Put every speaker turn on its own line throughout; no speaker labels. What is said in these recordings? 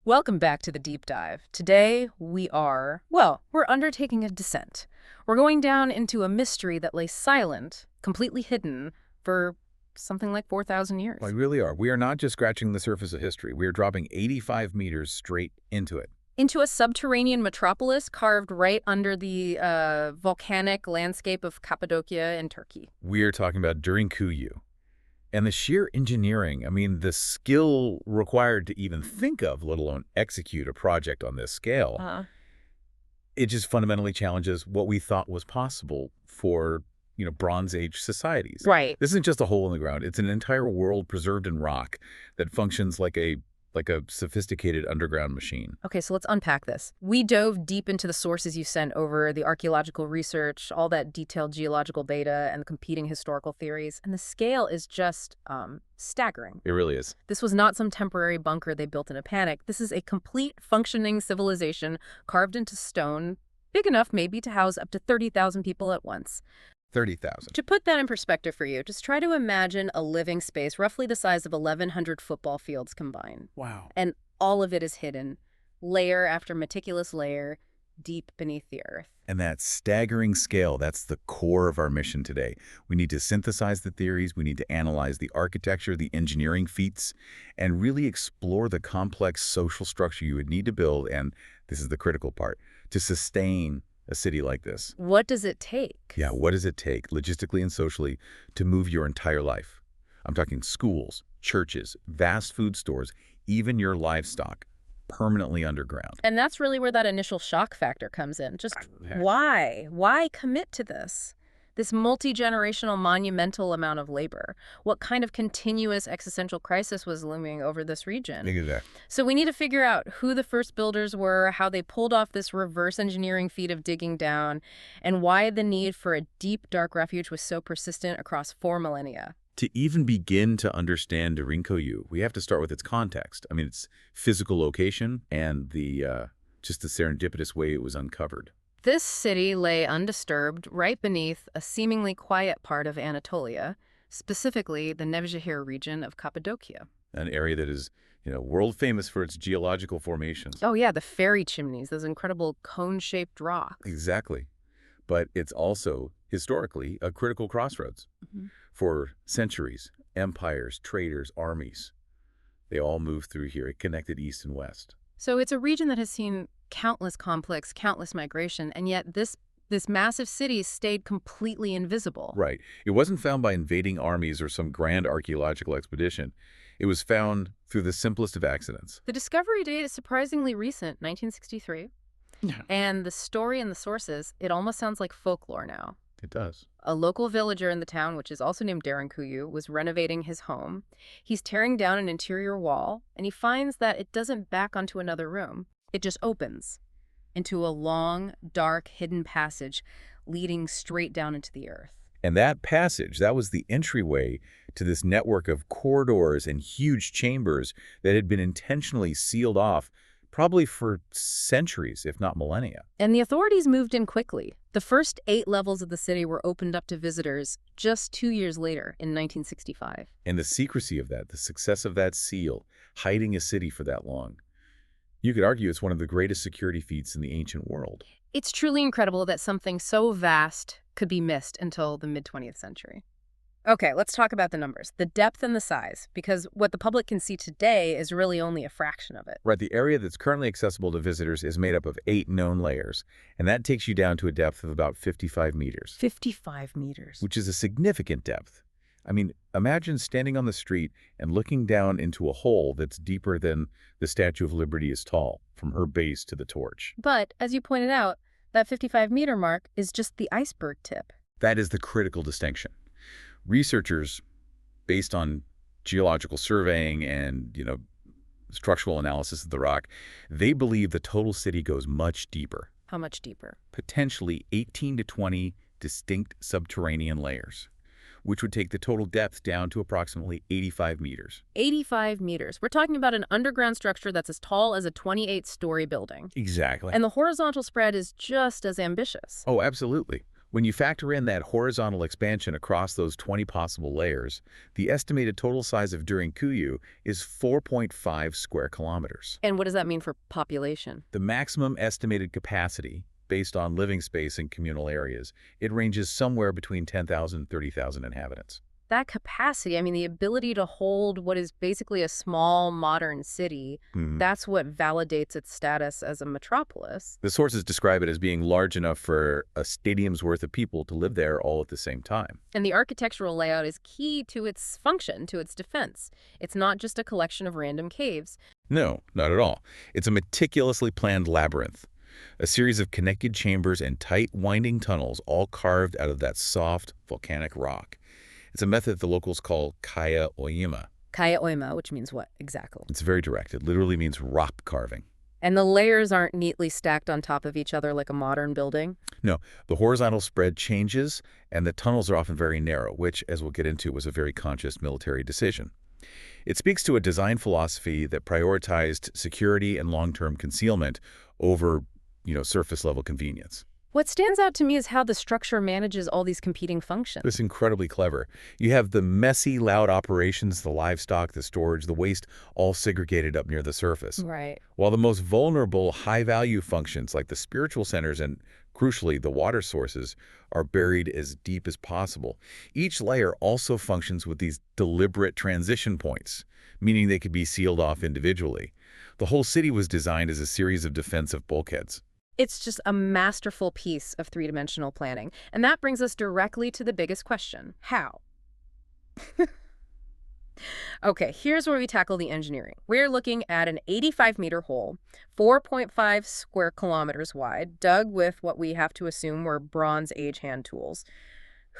Welcome back to the deep dive. Today we're undertaking a descent. We're going down into a mystery that lay silent, completely hidden, for something like 4,000 years.
We really are. We are not just scratching the surface of history. We are dropping 85 meters straight into it.
Into a subterranean metropolis carved right under the volcanic landscape of Cappadocia in Turkey.
We are talking about Derinkuyu. And the sheer engineering, the skill required to even think of, let alone execute a project on this scale, it just fundamentally challenges what we thought was possible for, Bronze Age societies.
Right.
This isn't just a hole in the ground. It's an entire world preserved in rock that functions like a sophisticated underground machine.
Okay, so let's unpack this. We dove deep into the sources you sent over, the archaeological research, all that detailed geological data, and the competing historical theories, and the scale is just staggering.
It really is.
This was not some temporary bunker they built in a panic. This is a complete functioning civilization carved into stone, big enough maybe to house up to 30,000 people at once.
30,000.
To put that in perspective for you, just try to imagine a living space roughly the size of 1,100 football fields combined.
Wow.
And all of it is hidden, layer after meticulous layer, deep beneath the earth.
And that staggering scale, that's the core of our mission today. We need to synthesize the theories, we need to analyze the architecture, the engineering feats, and really explore the complex social structure you would need to build, and this is the critical part, to sustain a city like this.
What does it take?
Yeah, what does it take, logistically and socially, to move your entire life? I'm talking schools, churches, vast food stores, even your livestock, permanently underground.
And that's really where that initial shock factor comes in. Just why? Why commit to this? This multi-generational monumental amount of labor. What kind of continuous existential crisis was looming over this region?
Exactly.
So we need to figure out who the first builders were, how they pulled off this reverse engineering feat of digging down, and why the need for a deep, dark refuge was so persistent across 4 millennia.
To even begin to understand Derinkuyu, we have to start with its context. Its physical location and just the serendipitous way it was uncovered.
This city lay undisturbed right beneath a seemingly quiet part of Anatolia, specifically the Nevşehir region of Cappadocia.
An area that is, world famous for its geological formations.
Oh yeah, the fairy chimneys, those incredible cone-shaped rocks.
Exactly. But it's also, historically, a critical crossroads. For centuries, empires, traders, armies, they all moved through here. It connected east and west.
So it's a region that has seen countless conflicts, countless migration, and yet this massive city stayed completely invisible.
Right. It wasn't found by invading armies or some grand archaeological expedition. It was found through the simplest of accidents.
The discovery date is surprisingly recent, 1963.
Yeah.
And the story and the sources, it almost sounds like folklore now.
It does.
A local villager in the town, which is also named Derinkuyu, was renovating his home. He's tearing down an interior wall, and he finds that it doesn't back onto another room. It just opens into a long, dark, hidden passage leading straight down into the earth.
And that passage, that was the entryway to this network of corridors and huge chambers that had been intentionally sealed off, probably for centuries, if not millennia.
And the authorities moved in quickly. The first 8 levels of the city were opened up to visitors just 2 years later, in 1965.
And the secrecy of that, the success of that seal, hiding a city for that long, you could argue it's one of the greatest security feats in the ancient world.
It's truly incredible that something so vast could be missed until the mid-20th century. Okay, let's talk about the numbers, the depth and the size, because what the public can see today is really only a fraction of it.
Right, the area that's currently accessible to visitors is made up of 8 known layers, and that takes you down to a depth of about 55 meters.
55 meters.
Which is a significant depth. Imagine standing on the street and looking down into a hole that's deeper than the Statue of Liberty is tall, from her base to the torch.
But, as you pointed out, that 55-meter mark is just the iceberg tip.
That is the critical distinction. Researchers, based on geological surveying and, structural analysis of the rock, they believe the total city goes much deeper.
How much deeper?
Potentially 18 to 20 distinct subterranean layers, which would take the total depth down to approximately 85 meters.
85 meters. We're talking about an underground structure that's as tall as a 28-story building.
Exactly.
And the horizontal spread is just as ambitious.
Oh, absolutely. When you factor in that horizontal expansion across those 20 possible layers, the estimated total size of Derinkuyu is 4.5 square kilometers.
And what does that mean for population?
The maximum estimated capacity, based on living space and communal areas, it ranges somewhere between 10,000 and 30,000 inhabitants.
That capacity, I mean, the ability to hold what is basically a small modern city, that's what validates its status as a metropolis.
The sources describe it as being large enough for a stadium's worth of people to live there all at the same time.
And the architectural layout is key to its function, to its defense. It's not just a collection of random caves.
No, not at all. It's a meticulously planned labyrinth. A series of connected chambers and tight, winding tunnels all carved out of that soft, volcanic rock. It's a method the locals call kaya oyama.
Kaya oima, which means what exactly?
It's very direct. It literally means rock carving.
And the layers aren't neatly stacked on top of each other like a modern building?
No, the horizontal spread changes, and the tunnels are often very narrow, which, as we'll get into, was a very conscious military decision. It speaks to a design philosophy that prioritized security and long-term concealment over, surface-level convenience.
What stands out to me is how the structure manages all these competing functions.
It's incredibly clever. You have the messy, loud operations, the livestock, the storage, the waste, all segregated up near the surface.
Right.
While the most vulnerable, high-value functions like the spiritual centers and, crucially, the water sources are buried as deep as possible. Each layer also functions with these deliberate transition points, meaning they could be sealed off individually. The whole city was designed as a series of defensive bulkheads.
It's just a masterful piece of three-dimensional planning. And that brings us directly to the biggest question. How? Okay, here's where we tackle the engineering. We're looking at an 85-meter hole, 4.5 square kilometers wide, dug with what we have to assume were Bronze Age hand tools.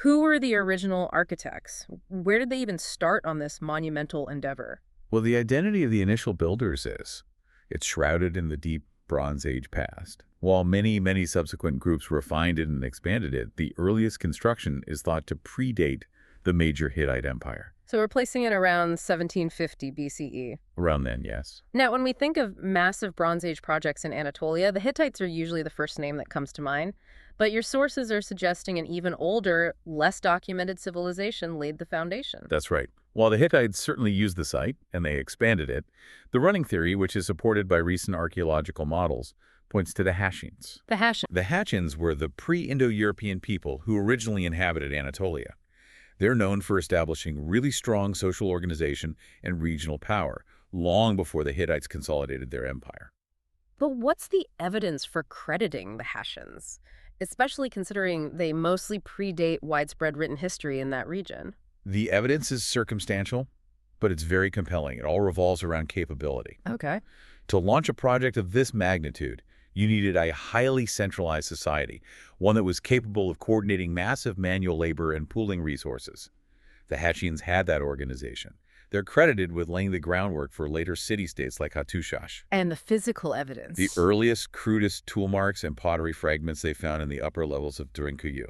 Who were the original architects? Where did they even start on this monumental endeavor?
Well, the identity of the initial builders is, it's shrouded in the deep Bronze Age past. While many, many subsequent groups refined it and expanded it, the earliest construction is thought to predate the major Hittite Empire.
So we're placing it around 1750 BCE.
Around then, yes.
Now, when we think of massive Bronze Age projects in Anatolia, the Hittites are usually the first name that comes to mind. But your sources are suggesting an even older, less documented civilization laid the foundation.
That's right. While the Hittites certainly used the site, and they expanded it, the running theory, which is supported by recent archaeological models, points to the Hashins.
The Hashins.
The Hashins were the pre-Indo-European people who originally inhabited Anatolia. They're known for establishing really strong social organization and regional power, long before the Hittites consolidated their empire.
But what's the evidence for crediting the Hashins, especially considering they mostly predate widespread written history in that region?
The evidence is circumstantial, but it's very compelling. It all revolves around capability.
Okay.
To launch a project of this magnitude, you needed a highly centralized society, one that was capable of coordinating massive manual labor and pooling resources. The Hashins had that organization. They're credited with laying the groundwork for later city-states like Hattushash.
And the physical evidence.
The earliest, crudest tool marks and pottery fragments they found in the upper levels of Derinkuyu.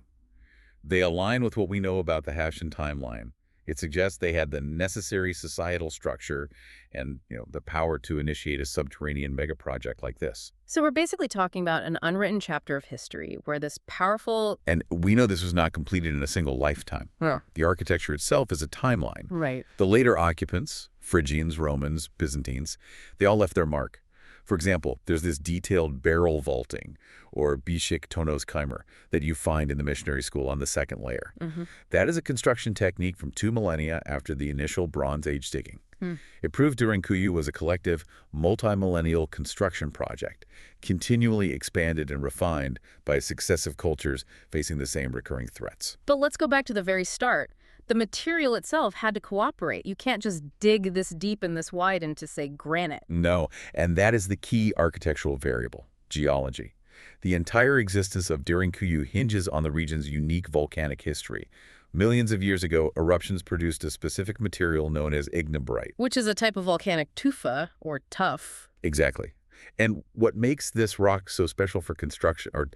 They align with what we know about the Hashin timeline. It suggests they had the necessary societal structure and, the power to initiate a subterranean megaproject like this.
So we're basically talking about an unwritten chapter of history where this powerful...
And we know this was not completed in a single lifetime.
Yeah.
The architecture itself is a timeline.
Right.
The later occupants, Phrygians, Romans, Byzantines, they all left their mark. For example, there's this detailed barrel vaulting, or bishik tonos kaimer, that you find in the missionary school on the second layer. That is a construction technique from 2 millennia after the initial Bronze Age digging. It proved Derinkuyu was a collective, multi-millennial construction project, continually expanded and refined by successive cultures facing the same recurring threats.
But let's go back to the very start. The material itself had to cooperate. You can't just dig this deep and this wide into, say, granite.
No, and that is the key architectural variable, geology. The entire existence of Derinkuyu hinges on the region's unique volcanic history. Millions of years ago, eruptions produced a specific material known as ignimbrite.
Which is a type of volcanic tufa, or tuff.
Exactly. And what makes this rock so special for construction, or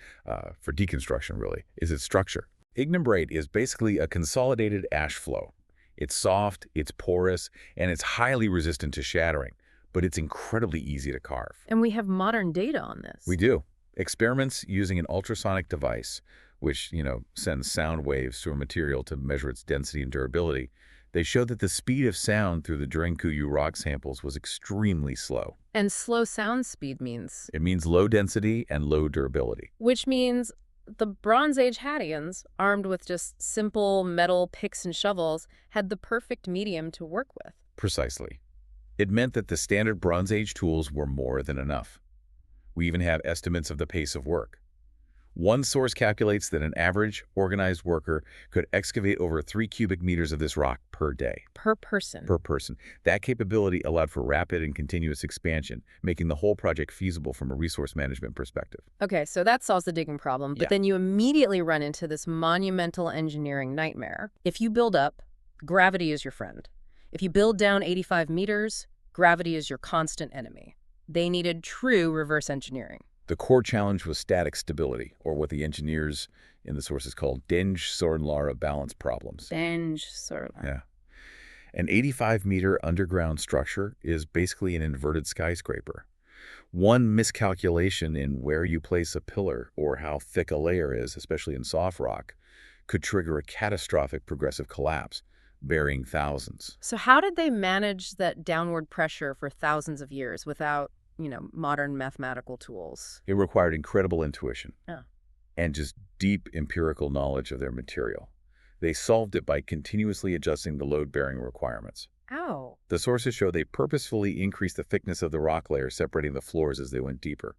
for deconstruction really, is its structure. Ignimbrite is basically a consolidated ash flow. It's soft, it's porous, and it's highly resistant to shattering, but it's incredibly easy to carve.
And we have modern data on this.
We do. Experiments using an ultrasonic device, which, sends sound waves through a material to measure its density and durability, they showed that the speed of sound through the Derinkuyu rock samples was extremely slow.
And slow sound speed means?
It means low density and low durability.
Which means the Bronze Age Hatteians, armed with just simple metal picks and shovels, had the perfect medium to work with.
Precisely. It meant that the standard Bronze Age tools were more than enough. We even have estimates of the pace of work. One source calculates that an average, organized worker could excavate over 3 cubic meters of this rock per day.
Per person.
Per person. That capability allowed for rapid and continuous expansion, making the whole project feasible from a resource management perspective.
Okay, so that solves the digging problem, but then you immediately run into this monumental engineering nightmare. If you build up, gravity is your friend. If you build down 85 meters, gravity is your constant enemy. They needed true reverse engineering.
The core challenge was static stability, or what the engineers in the sources called denge-sorunlar balance problems.
Denge-sorunlar.
Yeah. An 85-meter underground structure is basically an inverted skyscraper. One miscalculation in where you place a pillar or how thick a layer is, especially in soft rock, could trigger a catastrophic progressive collapse, burying thousands.
So how did they manage that downward pressure for thousands of years without modern mathematical tools?
It required incredible intuition
Oh.
and just deep empirical knowledge of their material. They solved it by continuously adjusting the load-bearing requirements.
Ow.
The sources show they purposefully increased the thickness of the rock layer, separating the floors as they went deeper.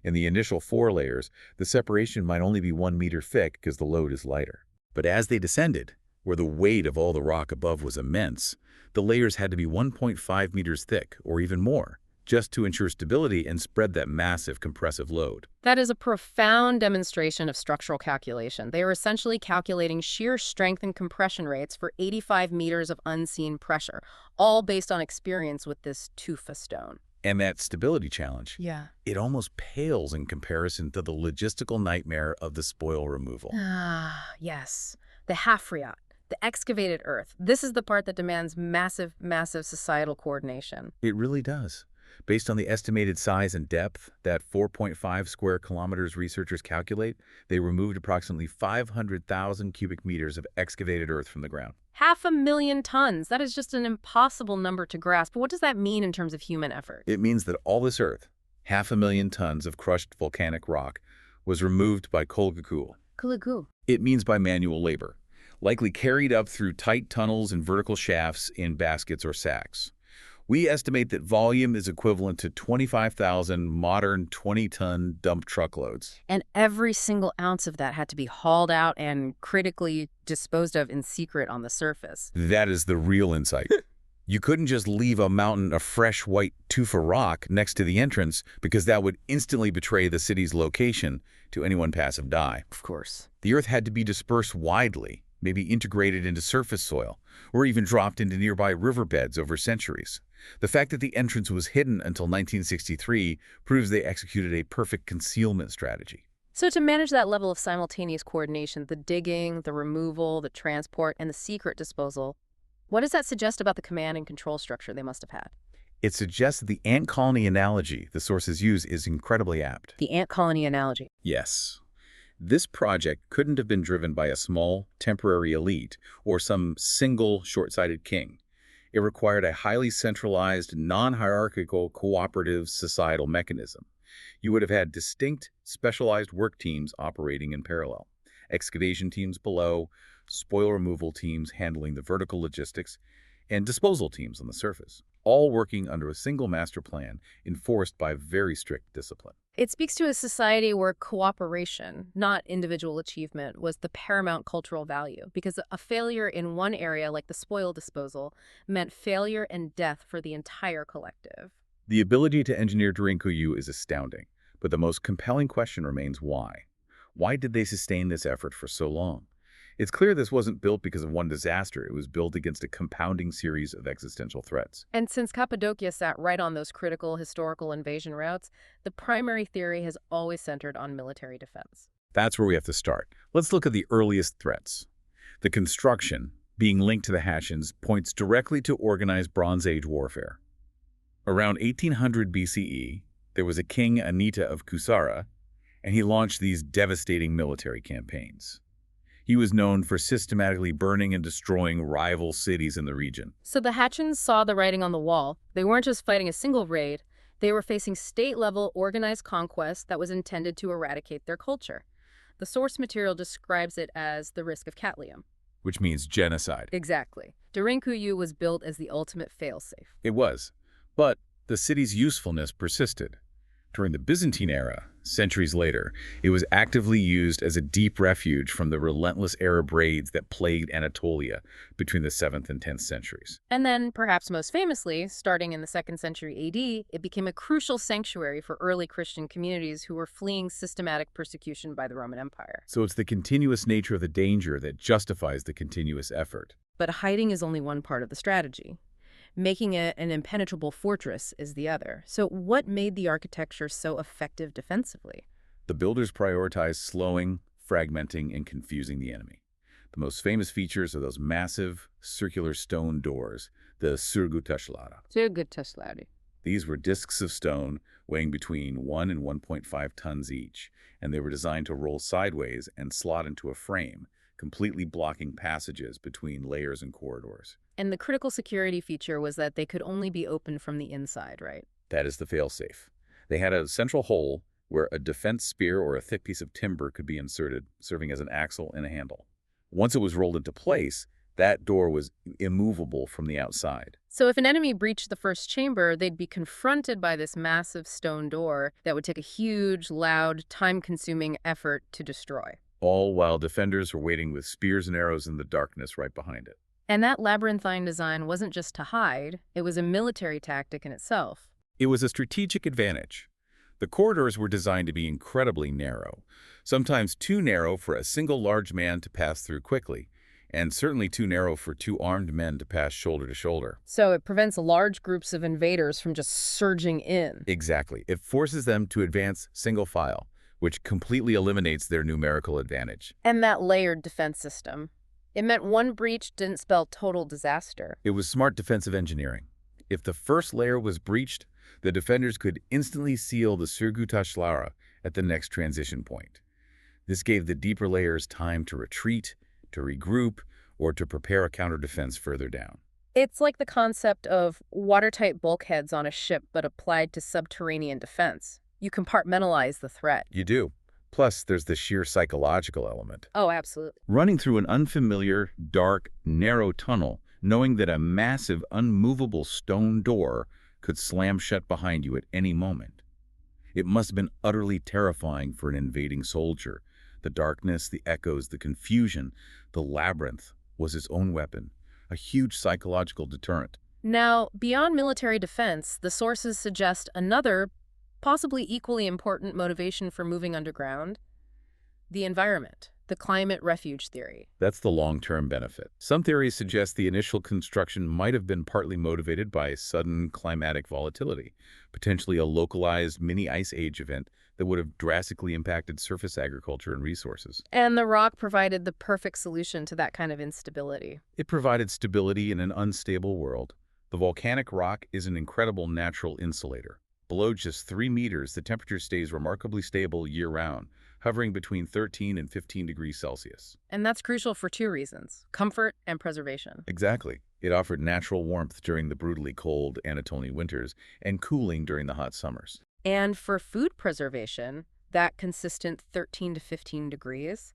In the initial 4 layers, the separation might only be 1 meter thick because the load is lighter. But as they descended, where the weight of all the rock above was immense, the layers had to be 1.5 meters thick, or even more, just to ensure stability and spread that massive compressive load.
That is a profound demonstration of structural calculation. They are essentially calculating shear strength and compression rates for 85 meters of unseen pressure, all based on experience with this tufa stone.
And that stability challenge,
Yeah.
it almost pales in comparison to the logistical nightmare of the spoil removal.
Ah, yes. The hafriat, the excavated earth. This is the part that demands massive, massive societal coordination.
It really does. Based on the estimated size and depth, that 4.5 square kilometers researchers calculate, they removed approximately 500,000 cubic meters of excavated earth from the ground.
500,000 tons. That is just an impossible number to grasp. What does that mean in terms of human effort?
It means that all this earth, 500,000 tons of crushed volcanic rock, was removed by kolgakul.
Kulugu.
It means by manual labor, likely carried up through tight tunnels and vertical shafts in baskets or sacks. We estimate that volume is equivalent to 25,000 modern 20-ton dump truckloads.
And every single ounce of that had to be hauled out and critically disposed of in secret on the surface.
That is the real insight. You couldn't just leave a mountain of fresh white tufa rock next to the entrance because that would instantly betray the city's location to anyone passerby.
Of course.
The earth had to be dispersed widely, maybe integrated into surface soil, or even dropped into nearby riverbeds over centuries. The fact that the entrance was hidden until 1963 proves they executed a perfect concealment strategy.
So to manage that level of simultaneous coordination, the digging, the removal, the transport, and the secret disposal, what does that suggest about the command and control structure they must have had?
It suggests that the ant colony analogy the sources use is incredibly apt.
The ant colony analogy.
Yes. This project couldn't have been driven by a small, temporary elite or some single, short-sighted king. It required a highly centralized, non-hierarchical, cooperative societal mechanism. You would have had distinct, specialized work teams operating in parallel. Excavation teams below, spoil removal teams handling the vertical logistics, and disposal teams on the surface, all working under a single master plan enforced by very strict discipline.
It speaks to a society where cooperation, not individual achievement, was the paramount cultural value, because a failure in one area, like the spoil disposal, meant failure and death for the entire collective.
The ability to engineer Derinkuyu is astounding, but the most compelling question remains why. Why did they sustain this effort for so long? It's clear this wasn't built because of one disaster. It was built against a compounding series of existential threats.
And since Cappadocia sat right on those critical historical invasion routes, the primary theory has always centered on military defense.
That's where we have to start. Let's look at the earliest threats. The construction, being linked to the Hattians, points directly to organized Bronze Age warfare. Around 1800 BCE, there was a king Anita of Kusara, and he launched these devastating military campaigns. He was known for systematically burning and destroying rival cities in the region.
So the Hatchins saw the writing on the wall. They weren't just fighting a single raid. They were facing state-level organized conquest that was intended to eradicate their culture. The source material describes it as the risk of Catlium.
Which means genocide.
Exactly. Derinkuyu was built as the ultimate failsafe.
It was. But the city's usefulness persisted. During the Byzantine era, centuries later, it was actively used as a deep refuge from the relentless Arab raids that plagued Anatolia between the 7th and 10th centuries.
And then, perhaps most famously, starting in the 2nd century AD, it became a crucial sanctuary for early Christian communities who were fleeing systematic persecution by the Roman Empire.
So it's the continuous nature of the danger that justifies the continuous effort.
But hiding is only one part of the strategy. Making it an impenetrable fortress is the other. So what made the architecture so effective defensively?
The builders prioritized slowing, fragmenting, and confusing the enemy. The most famous features are those massive, circular stone doors, the sürgü taşları. These were discs of stone weighing between 1 and 1.5 tons each, and they were designed to roll sideways and slot into a frame, completely blocking passages between layers and corridors.
And the critical security feature was that they could only be opened from the inside, right?
That is the failsafe. They had a central hole where a defense spear or a thick piece of timber could be inserted, serving as an axle and a handle. Once it was rolled into place, that door was immovable from the outside.
So if an enemy breached the first chamber, they'd be confronted by this massive stone door that would take a huge, loud, time-consuming effort to destroy.
All while defenders were waiting with spears and arrows in the darkness right behind it.
And that labyrinthine design wasn't just to hide, it was a military tactic in itself.
It was a strategic advantage. The corridors were designed to be incredibly narrow, sometimes too narrow for a single large man to pass through quickly, and certainly too narrow for two armed men to pass shoulder to shoulder.
So it prevents large groups of invaders from just surging in.
Exactly. It forces them to advance single file, which completely eliminates their numerical advantage.
And that layered defense system. It meant one breach didn't spell total disaster.
It was smart defensive engineering. If the first layer was breached, the defenders could instantly seal the sürgü taşları at the next transition point. This gave the deeper layers time to retreat, to regroup, or to prepare a counter-defense further down.
It's like the concept of watertight bulkheads on a ship but applied to subterranean defense. You compartmentalize the threat.
You do. Plus, there's the sheer psychological element.
Oh, absolutely.
Running through an unfamiliar, dark, narrow tunnel, knowing that a massive, unmovable stone door could slam shut behind you at any moment. It must have been utterly terrifying for an invading soldier. The darkness, the echoes, the confusion, the labyrinth was its own weapon, a huge psychological deterrent.
Now, beyond military defense, the sources suggest another, possibly equally important motivation for moving underground: the environment, the climate refuge theory.
That's the long-term benefit. Some theories suggest the initial construction might have been partly motivated by sudden climatic volatility, potentially a localized mini ice age event that would have drastically impacted surface agriculture and resources.
And the rock provided the perfect solution to that kind of instability.
It provided stability in an unstable world. The volcanic rock is an incredible natural insulator. Below just 3 meters, the temperature stays remarkably stable year-round, hovering between 13 and 15 degrees Celsius.
And that's crucial for two reasons: comfort and preservation.
Exactly. It offered natural warmth during the brutally cold Anatolian winters and cooling during the hot summers.
And for food preservation, that consistent 13 to 15 degrees,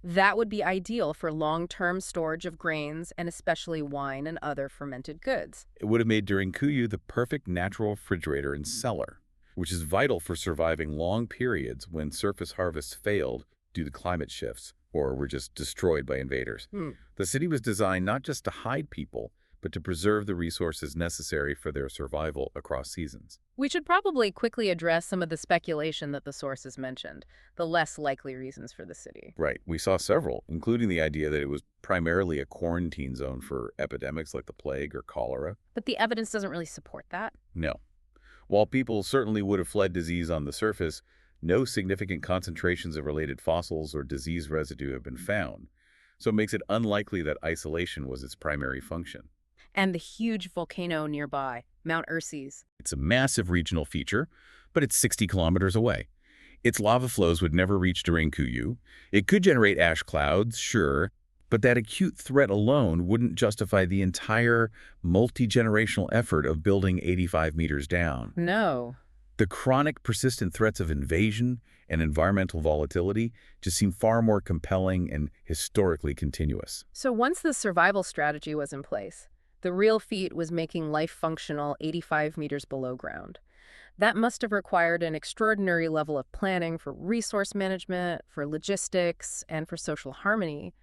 that would be ideal for long-term storage of grains and especially wine and other fermented goods.
It would have made Derinkuyu the perfect natural refrigerator and cellar, which is vital for surviving long periods when surface harvests failed due to climate shifts or were just destroyed by invaders. The city was designed not just to hide people, but to preserve the resources necessary for their survival across seasons.
We should probably quickly address some of the speculation that the sources mentioned, the less likely reasons for the city.
Right. We saw several, including the idea that it was primarily a quarantine zone for epidemics like the plague or cholera.
But the evidence doesn't really support that.
No. While people certainly would have fled disease on the surface, no significant concentrations of related fossils or disease residue have been found, so it makes it unlikely that isolation was its primary function.
And the huge volcano nearby, Mount Urses.
It's a massive regional feature, but it's 60 kilometers away. Its lava flows would never reach Derinkuyu. It could generate ash clouds, sure, but that acute threat alone wouldn't justify the entire multi-generational effort of building 85 meters down.
No.
The chronic, persistent threats of invasion and environmental volatility just seem far more compelling and historically continuous.
So once the survival strategy was in place, the real feat was making life functional 85 meters below ground. That must have required an extraordinary level of planning for resource management, for logistics, and for social harmony.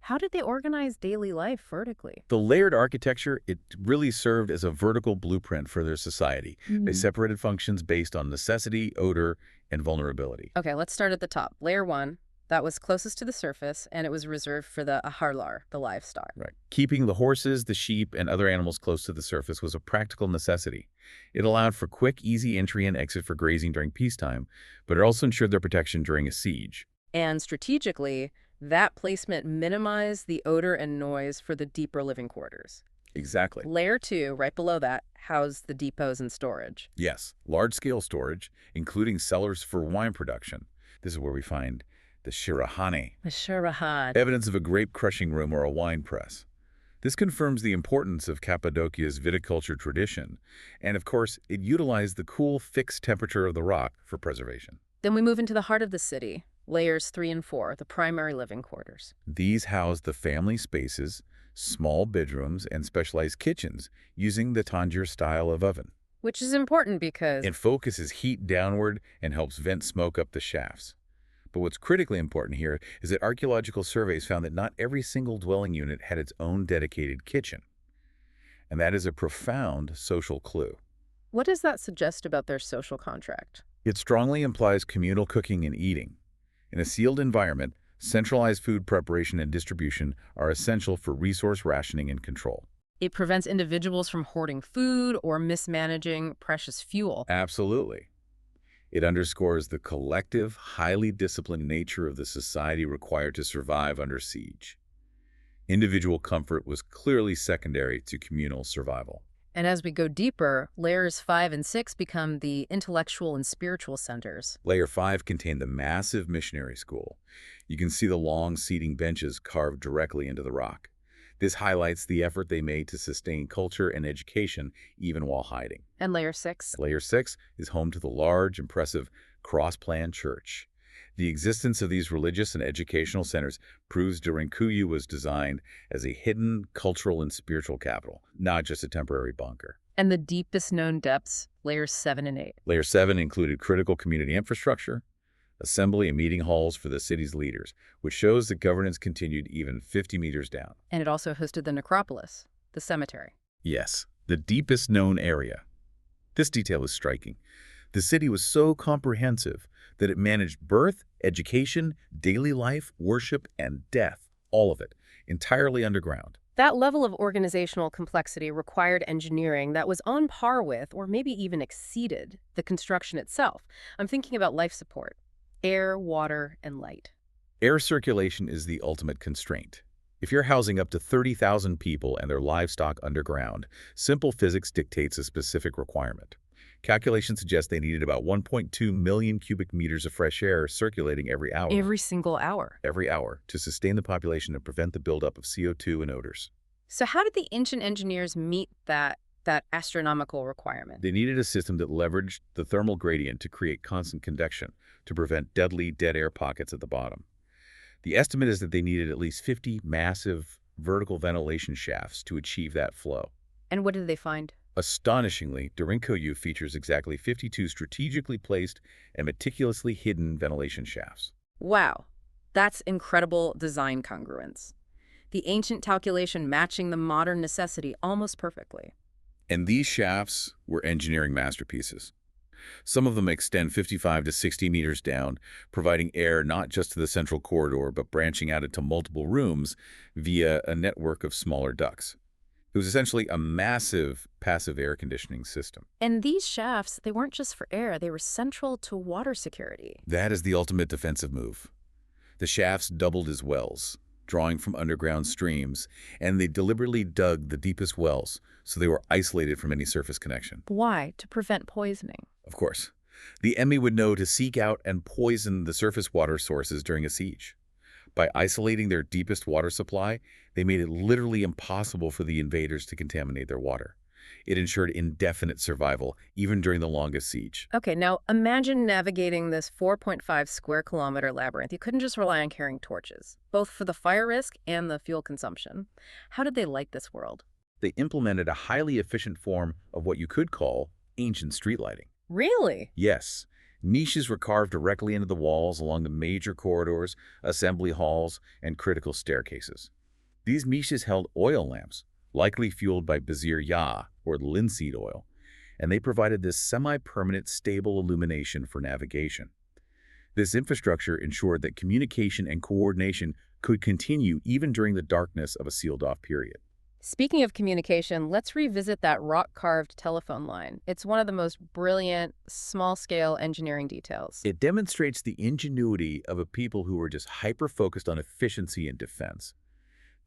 How did they organize daily life vertically?
The layered architecture, it really served as a vertical blueprint for their society. They separated functions based on necessity, odor, and vulnerability.
Okay, let's start at the top. Layer 1, that was closest to the surface, and it was reserved for the aharlar, the livestock.
Right. Keeping the horses, the sheep, and other animals close to the surface was a practical necessity. It allowed for quick, easy entry and exit for grazing during peacetime, but it also ensured their protection during a siege.
And strategically, that placement minimized the odor and noise for the deeper living quarters.
Exactly.
Layer 2, right below that, housed the depots and storage.
Yes, large-scale storage, including cellars for wine production. This is where we find the shirahane,
The shurahad.
evidence of a grape-crushing room or a wine press. This confirms the importance of Cappadocia's viticulture tradition, and of course, it utilized the cool, fixed temperature of the rock for preservation.
Then we move into the heart of the city, layers 3 and 4, the primary living quarters.
These house the family spaces, small bedrooms, and specialized kitchens using the tanjir style of oven.
Which is important because
It focuses heat downward and helps vent smoke up the shafts. But what's critically important here is that archaeological surveys found that not every single dwelling unit had its own dedicated kitchen. And that is a profound social clue.
what does that suggest about their social contract?
It strongly implies communal cooking and eating. In a sealed environment, centralized food preparation and distribution are essential for resource rationing and control.
It prevents individuals from hoarding food or mismanaging precious fuel.
Absolutely. It underscores the collective, highly disciplined nature of the society required to survive under siege. Individual comfort was clearly secondary to communal survival.
And as we go deeper, layers 5 and 6 become the intellectual and spiritual centers.
Layer 5 contained the massive missionary school. You can see the long seating benches carved directly into the rock. This highlights the effort they made to sustain culture and education even while hiding.
And layer 6?
Layer 6 is home to the large, impressive cross-plan church. The existence of these religious and educational centers proves Derinkuyu was designed as a hidden cultural and spiritual capital, not just a temporary bunker.
And the deepest known depths, layers 7 and 8.
Layer 7 included critical community infrastructure, assembly and meeting halls for the city's leaders, which shows that governance continued even 50 meters down.
And it also hosted the necropolis, the cemetery.
Yes, the deepest known area. This detail is striking. The city was so comprehensive that it managed birth, education, daily life, worship, and death, all of it, entirely underground.
That level of organizational complexity required engineering that was on par with, or maybe even exceeded, the construction itself. I'm thinking about life support. Air, water, and light.
Air circulation is the ultimate constraint. If you're housing up to 30,000 people and their livestock underground, simple physics dictates a specific requirement. Calculations suggest they needed about 1.2 million cubic meters of fresh air circulating every hour.
Every single hour.
Every hour, to sustain the population and prevent the buildup of CO2 and odors.
So how did the ancient engineers meet that astronomical requirement?
They needed a system that leveraged the thermal gradient to create constant convection to prevent deadly dead air pockets at the bottom. The estimate is that they needed at least 50 massive vertical ventilation shafts to achieve that flow.
And what did they find?
Astonishingly, Derinkuyu features exactly 52 strategically placed and meticulously hidden ventilation shafts.
Wow, that's incredible design congruence. The ancient calculation matching the modern necessity almost perfectly.
And these shafts were engineering masterpieces. Some of them extend 55 to 60 meters down, providing air not just to the central corridor, but branching out into multiple rooms via a network of smaller ducts. It was essentially a massive passive air conditioning system.
And these shafts, they weren't just for air, they were central to water security.
That is the ultimate defensive move. The shafts doubled as wells, drawing from underground streams, and they deliberately dug the deepest wells, so they were isolated from any surface connection.
Why? To prevent poisoning.
Of course, The enemy would know to seek out and poison the surface water sources during a siege. By isolating their deepest water supply, they made it literally impossible for the invaders to contaminate their water. It ensured indefinite survival, even during the longest siege.
Okay, now imagine navigating this 4.5 square kilometer labyrinth. You couldn't just rely on carrying torches, both for the fire risk and the fuel consumption. How did they light this world?
They implemented a highly efficient form of what you could call ancient street lighting.
Really?
Yes, niches were carved directly into the walls along the major corridors, assembly halls, and critical staircases. These niches held oil lamps, likely fueled by Bazir Yağ, or linseed oil, and they provided this semi-permanent stable illumination for navigation. This infrastructure ensured that communication and coordination could continue even during the darkness of a sealed-off period.
Speaking of communication, let's revisit that rock-carved telephone line. It's one of the most brilliant, small-scale engineering details.
It demonstrates the ingenuity of a people who were just hyper-focused on efficiency and defense.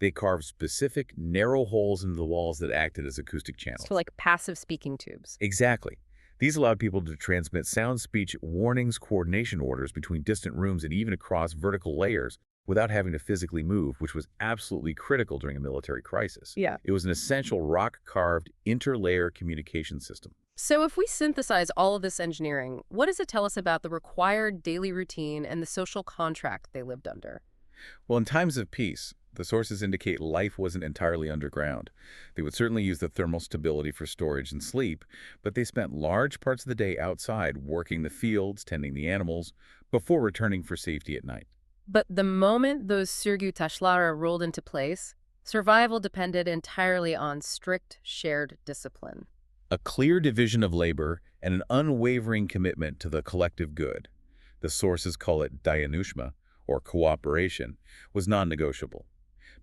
They carved specific, narrow holes into the walls that acted as acoustic channels.
So like passive speaking tubes.
Exactly. These allowed people to transmit sound speech warnings, coordination orders between distant rooms and even across vertical layers without having to physically move, which was absolutely critical during a military crisis.
Yeah.
It was an essential rock-carved interlayer communication system.
So if we synthesize all of this engineering, what does it tell us about the required daily routine and the social contract they lived under?
Well, in times of peace, the sources indicate life wasn't entirely underground. They would certainly use the thermal stability for storage and sleep, but they spent large parts of the day outside working the fields, tending the animals, before returning for safety at night.
But the moment those sürgü taşları rolled into place, survival depended entirely on strict shared discipline.
A clear division of labor and an unwavering commitment to the collective good, the sources call it dayanışma, or cooperation, was non-negotiable.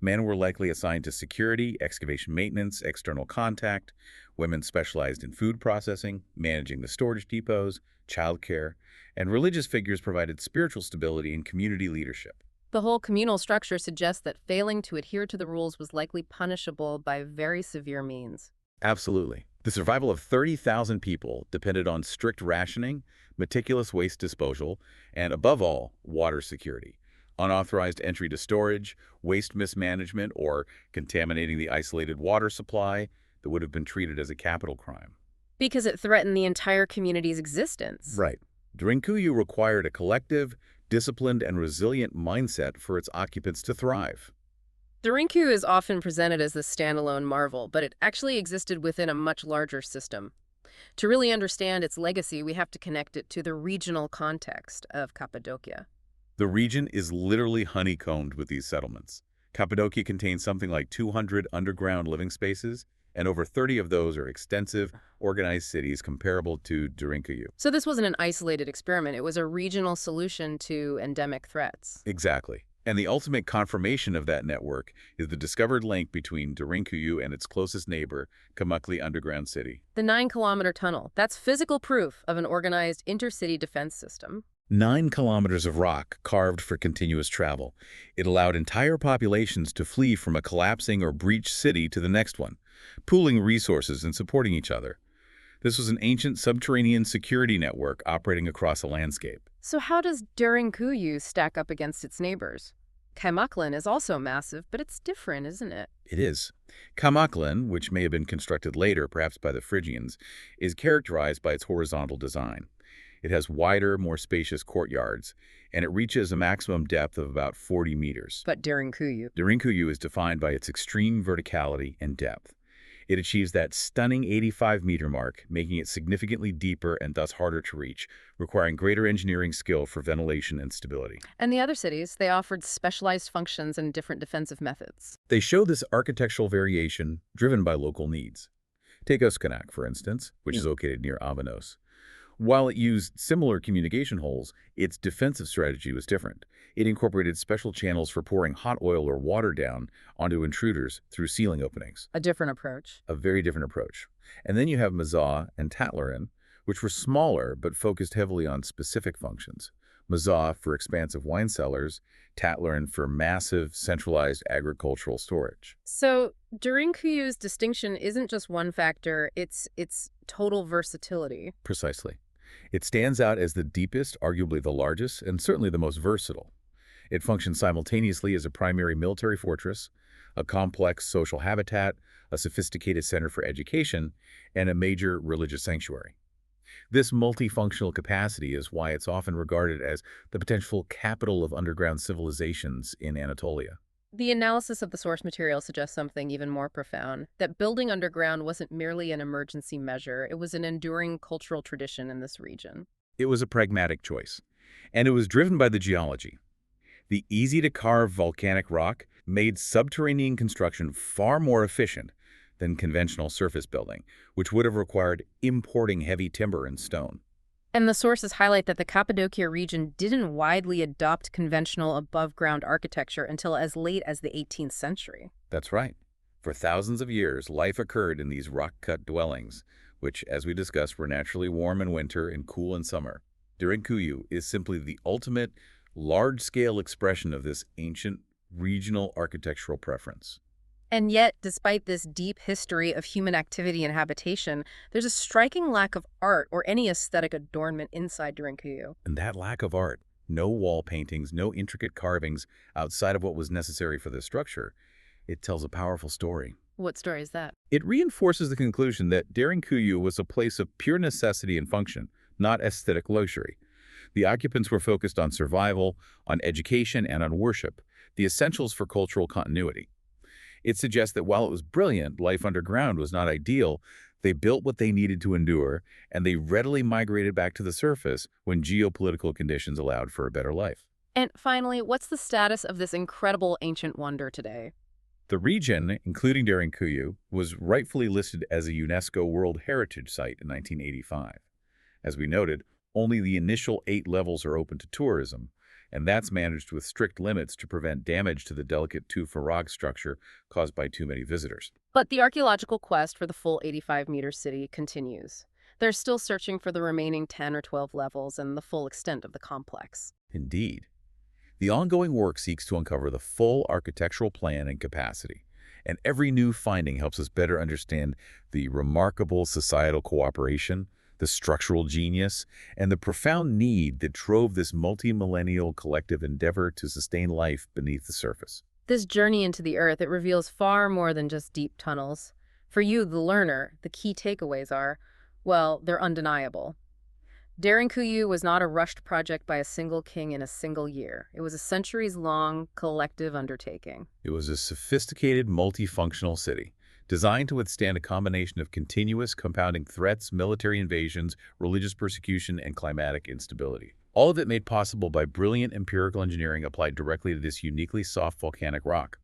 Men were likely assigned to security, excavation maintenance, external contact. Women specialized in food processing, managing the storage depots, childcare, and religious figures provided spiritual stability and community leadership.
The whole communal structure suggests that failing to adhere to the rules was likely punishable by very severe means.
Absolutely. The survival of 30,000 people depended on strict rationing, meticulous waste disposal, and above all, water security. Unauthorized entry to storage, waste mismanagement, or contaminating the isolated water supply that would have been treated as a capital crime.
Because it threatened the entire community's existence.
Right. Derinkuyu required a collective, disciplined, and resilient mindset for its occupants to thrive.
Derinkuyu is often presented as this standalone marvel, but it actually existed within a much larger system. To really understand its legacy, we have to connect it to the regional context of Cappadocia.
The region is literally honeycombed with these settlements. Cappadocia contains something like 200 underground living spaces, and over 30 of those are extensive, organized cities comparable to Derinkuyu.
So this wasn't an isolated experiment. It was a regional solution to endemic threats.
Exactly. And the ultimate confirmation of that network is the discovered link between Derinkuyu and its closest neighbor, Kamakli Underground City.
The 9-kilometer tunnel, that's physical proof of an organized intercity defense system.
9 kilometers of rock carved for continuous travel. It allowed entire populations to flee from a collapsing or breached city to the next one, pooling resources and supporting each other. This was an ancient subterranean security network operating across a landscape.
So how does Derinkuyu stack up against its neighbors? Kaymaklan is also massive, but it's different, isn't it?
It is. Kamaklan, which may have been constructed later, perhaps by the Phrygians, is characterized by its horizontal design. It has wider, more spacious courtyards, and it reaches a maximum depth of about 40 meters.
But Derinkuyu.
Derinkuyu is defined by its extreme verticality and depth. It achieves that stunning 85-meter mark, making it significantly deeper and thus harder to reach, requiring greater engineering skill for ventilation and stability.
And the other cities, they offered specialized functions and different defensive methods.
They show this architectural variation driven by local needs. Take Uskanak, for instance, which is located near Avanos. While it used similar communication holes, its defensive strategy was different. It incorporated special channels for pouring hot oil or water down onto intruders through ceiling openings.
A different approach.
A very different approach. And then you have Mazah and Tatlarin, which were smaller but focused heavily on specific functions. Mazah for expansive wine cellars, Tatlarin for massive centralized agricultural storage.
So Derinkuyu's distinction isn't just one factor, it's its total versatility.
Precisely. It stands out as the deepest, arguably the largest, and certainly the most versatile. It functions simultaneously as a primary military fortress, a complex social habitat, a sophisticated center for education, and a major religious sanctuary. This multifunctional capacity is why it's often regarded as the potential capital of underground civilizations in Anatolia.
The analysis of the source material suggests something even more profound, that building underground wasn't merely an emergency measure, it was an enduring cultural tradition in this region.
It was a pragmatic choice, and it was driven by the geology. The easy-to-carve volcanic rock made subterranean construction far more efficient than conventional surface building, which would have required importing heavy timber and stone.
And the sources highlight that the Cappadocia region didn't widely adopt conventional above-ground architecture until as late as the 18th century.
That's right. For thousands of years, life occurred in these rock-cut dwellings, which, as we discussed, were naturally warm in winter and cool in summer. Derinkuyu is simply the ultimate large-scale expression of this ancient regional architectural preference.
And yet, despite this deep history of human activity and habitation, there's a striking lack of art or any aesthetic adornment inside Derinkuyu.
And that lack of art, no wall paintings, no intricate carvings outside of what was necessary for the structure, it tells a powerful story.
What story is that?
It reinforces the conclusion that Derinkuyu was a place of pure necessity and function, not aesthetic luxury. The occupants were focused on survival, on education, and on worship, the essentials for cultural continuity. It suggests that while it was brilliant, life underground was not ideal. They built what they needed to endure, and they readily migrated back to the surface when geopolitical conditions allowed for a better life.
And finally, what's the status of this incredible ancient wonder today?
The region, including Derinkuyu, was rightfully listed as a UNESCO World Heritage Site in 1985. As we noted, only the initial 8 levels are open to tourism, and that's managed with strict limits to prevent damage to the delicate tufa rock structure caused by too many visitors.
But the archaeological quest for the full 85-meter city continues. They're still searching for the remaining 10 or 12 levels and the full extent of the complex.
Indeed. The ongoing work seeks to uncover the full architectural plan and capacity, and every new finding helps us better understand the remarkable societal cooperation, the structural genius, and the profound need that drove this multi-millennial collective endeavor to sustain life beneath the surface.
This journey into the earth, it reveals far more than just deep tunnels. For you, the learner, the key takeaways are, well, they're undeniable. Derinkuyu was not a rushed project by a single king in a single year. It was a centuries-long collective undertaking.
It was a sophisticated, multifunctional city, designed to withstand a combination of continuous compounding threats, military invasions, religious persecution, and climatic instability. All of it made possible by brilliant empirical engineering applied directly to this uniquely soft volcanic rock.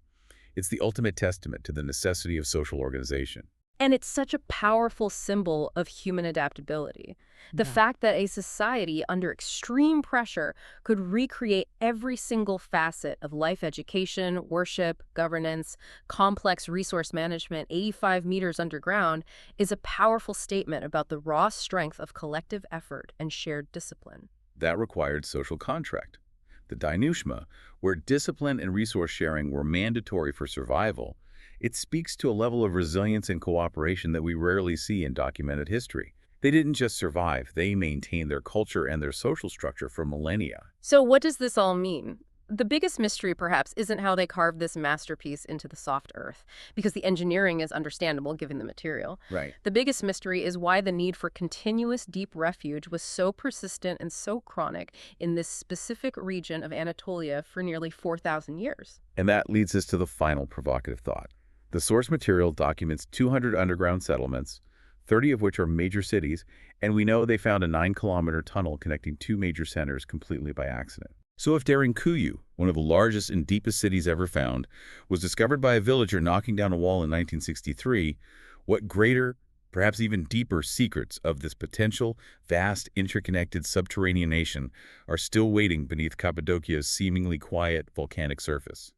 It's the ultimate testament to the necessity of social organization.
And it's such a powerful symbol of human adaptability. The fact that a society under extreme pressure could recreate every single facet of life education, worship, governance, complex resource management 85 meters underground is a powerful statement about the raw strength of collective effort and shared discipline.
That required social contract. The Dainuşma, where discipline and resource sharing were mandatory for survival, it speaks to a level of resilience and cooperation that we rarely see in documented history. They didn't just survive, they maintained their culture and their social structure for millennia.
So what does this all mean? The biggest mystery, perhaps, isn't how they carved this masterpiece into the soft earth, because the engineering is understandable given the material.
Right.
The biggest mystery is why the need for continuous deep refuge was so persistent and so chronic in this specific region of Anatolia for nearly 4,000 years.
And that leads us to the final provocative thought. The source material documents 200 underground settlements, 30 of which are major cities, and we know they found a 9-kilometer tunnel connecting 2 major centers completely by accident. So if Derinkuyu, one of the largest and deepest cities ever found, was discovered by a villager knocking down a wall in 1963, what greater, perhaps even deeper secrets of this potential, vast, interconnected subterranean nation are still waiting beneath Cappadocia's seemingly quiet volcanic surface?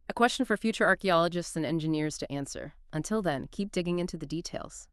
A question for future archaeologists and engineers to answer. Until then, keep digging into the details.